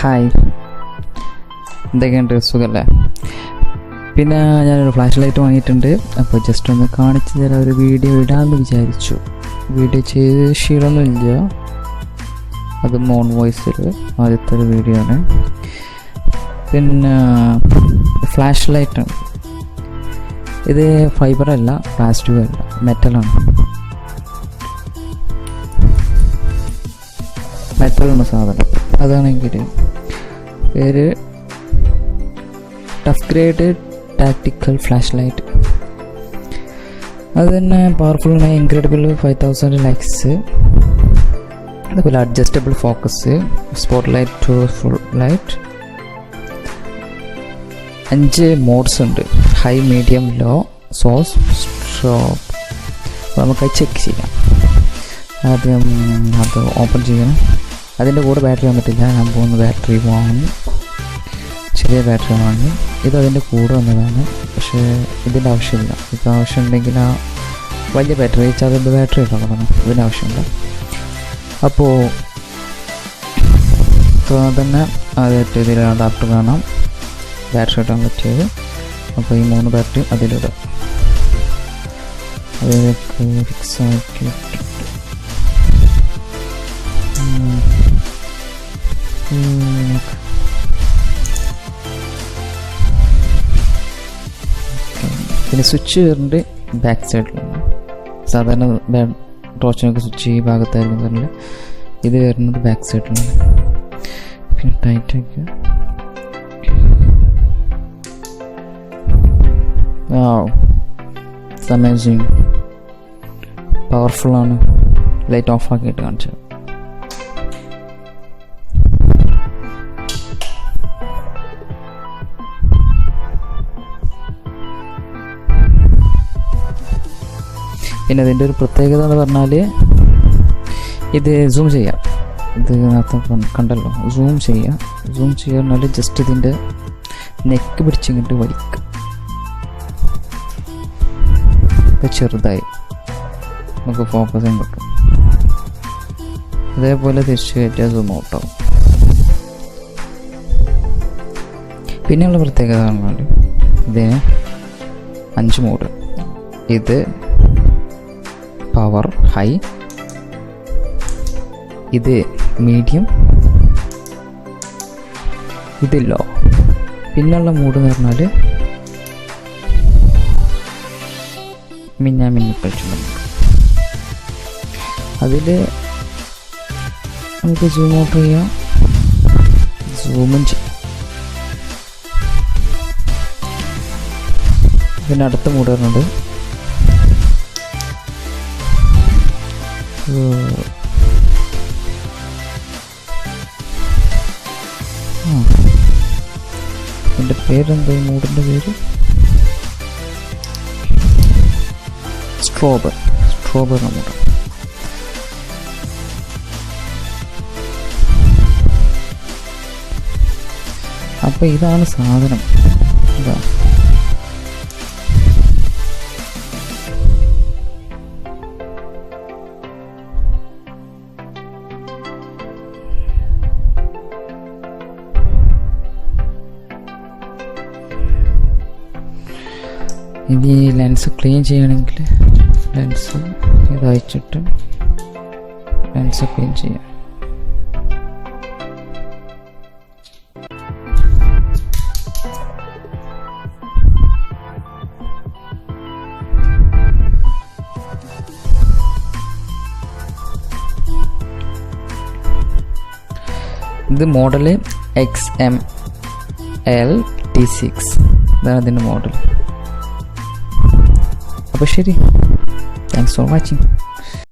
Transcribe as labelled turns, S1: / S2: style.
S1: Hi, എന്തൊക്കെയുണ്ട്? സുഖമല്ലേ? പിന്നെ ഞാനൊരു ഫ്ലാഷ് ലൈറ്റ് വാങ്ങിയിട്ടുണ്ട്. അപ്പോൾ ജസ്റ്റ് ഒന്ന് കാണിച്ചു തരാം, ഒരു വീഡിയോ ഇടാമെന്ന് വിചാരിച്ചു. വീഡിയോ ചെയ്ത് ശീലമൊന്നുമില്ല, അത് മോൺ വോയിസിൽ ആദ്യത്തെ ഒരു വീഡിയോ ആണ്. പിന്നെ ഫ്ലാഷ് ലൈറ്റാണ് ഇത്. ഫൈബറല്ല, പ്ലാസ്റ്റിക്കും അല്ല, മെറ്റലാണ്. മെറ്റലാണ് സാധനം. അതാണെങ്കിൽ പേര് tough grade tactical flashlight. അത് തന്നെ പവർഫുൾ ഇൻക്രെഡിബിൾ 5000 ലൈക്സ്. അതുപോലെ adjustable focus, spotlight to full light. 5 modes ഉണ്ട്: high, medium, low, SOS, strobe. അപ്പോൾ നമുക്കത് ചെക്ക് ചെയ്യാം. ആദ്യം അത് ഓപ്പൺ ചെയ്യണം. അതിൻ്റെ കൂടെ ബാറ്ററി വന്നിട്ടില്ല. ഞാൻ പോകുന്ന ബാറ്ററി വാങ്ങി, ചെറിയ ബാറ്ററി വാങ്ങി. ഇത് അതിൻ്റെ കൂടെ വന്നതാണ്, പക്ഷേ ഇതിൻ്റെ ആവശ്യമില്ല. ഇപ്പോൾ ആവശ്യമുണ്ടെങ്കിൽ ആ വലിയ ബാറ്ററി റീചാർജബിൾ ബാറ്ററി ഉള്ളതാണ്, ഇതിൻ്റെ ആവശ്യമില്ല. അപ്പോൾ തന്നെ ആദ്യമായിട്ട് ഇതിൽ അഡാപ്റ്റർ കാണാം, ബാറ്ററി ഇടാൻ പറ്റിയത്. അപ്പോൾ ഈ 3 ബാറ്ററി അതിലിടാം. അതിലേക്ക് ഫിക്സ് ആക്കി പിന്നെ സ്വിച്ച് വരുന്നുണ്ട് ബാക്ക് സൈഡിലാണ്. സാധാരണ ടോർച്ചിനൊക്കെ സ്വിച്ച് ഈ ഭാഗത്തായിരുന്നു പറഞ്ഞില്ല, ഇത് വരുന്നത് ബാക്ക് സൈഡിലാണ്. പിന്നെ ടൈറ്റാക്കി അമേസിങ് പവർഫുള്ളാണ്. ലൈറ്റ് ഓഫ് ആക്കിയിട്ട് കാണിച്ചത്. പിന്നെ അതിൻ്റെ ഒരു പ്രത്യേകത എന്ന് പറഞ്ഞാൽ ഇത് സൂം ചെയ്യാം. ഇത് നേരത്തെ കണ്ടല്ലോ, സൂം ചെയ്യാം. സൂം ചെയ്യുക പറഞ്ഞാൽ ജസ്റ്റ് ഇതിൻ്റെ നെക്ക് പിടിച്ചിങ്ങോട്ട് വലിക്കുക. ഇപ്പം ചെറുതായി നമുക്ക് ഫോക്കസിങ് കിട്ടും. അതേപോലെ തിരിച്ച് കയറ്റിയാൽ സൂം ഔട്ടാവും. പിന്നെയുള്ള പ്രത്യേകത പറഞ്ഞാൽ ഇതിന് 5 മോഡ്. ഇത് പവർ ഹൈ, ഇത് മീഡിയം, ഇത് ലോ. പിന്നുള്ള മൂഡ് എന്ന് പറഞ്ഞാൽ കളിച്ചിട്ടുണ്ട്. അതിൽ നമുക്ക് സൂം ഔട്ട് ചെയ്യാം, സൂമും ചെയ്യാം. പിന്നെ അടുത്ത മൂഡ് പറഞ്ഞത് എൻ്റെ പേരെന്താ, ഈ മൂഡിൻ്റെ പേര് സ്ട്രോബർ മൂഡ്. അപ്പോൾ ഇതാണ് സാധനം. ഇതാ ഇനി ലെൻസ് ക്ലീൻ ചെയ്യണമെങ്കിൽ ലെൻസ് ഇതയച്ചിട്ട് ലെൻസ് ക്ലീൻ ചെയ്യാം. ഇത് മോഡല് XML-T6, ഇതാണ് ഇതിൻ്റെ മോഡൽ. അപ്പോൾ ശരി, താങ്ക്സ് ഫോർ വാച്ചിങ്.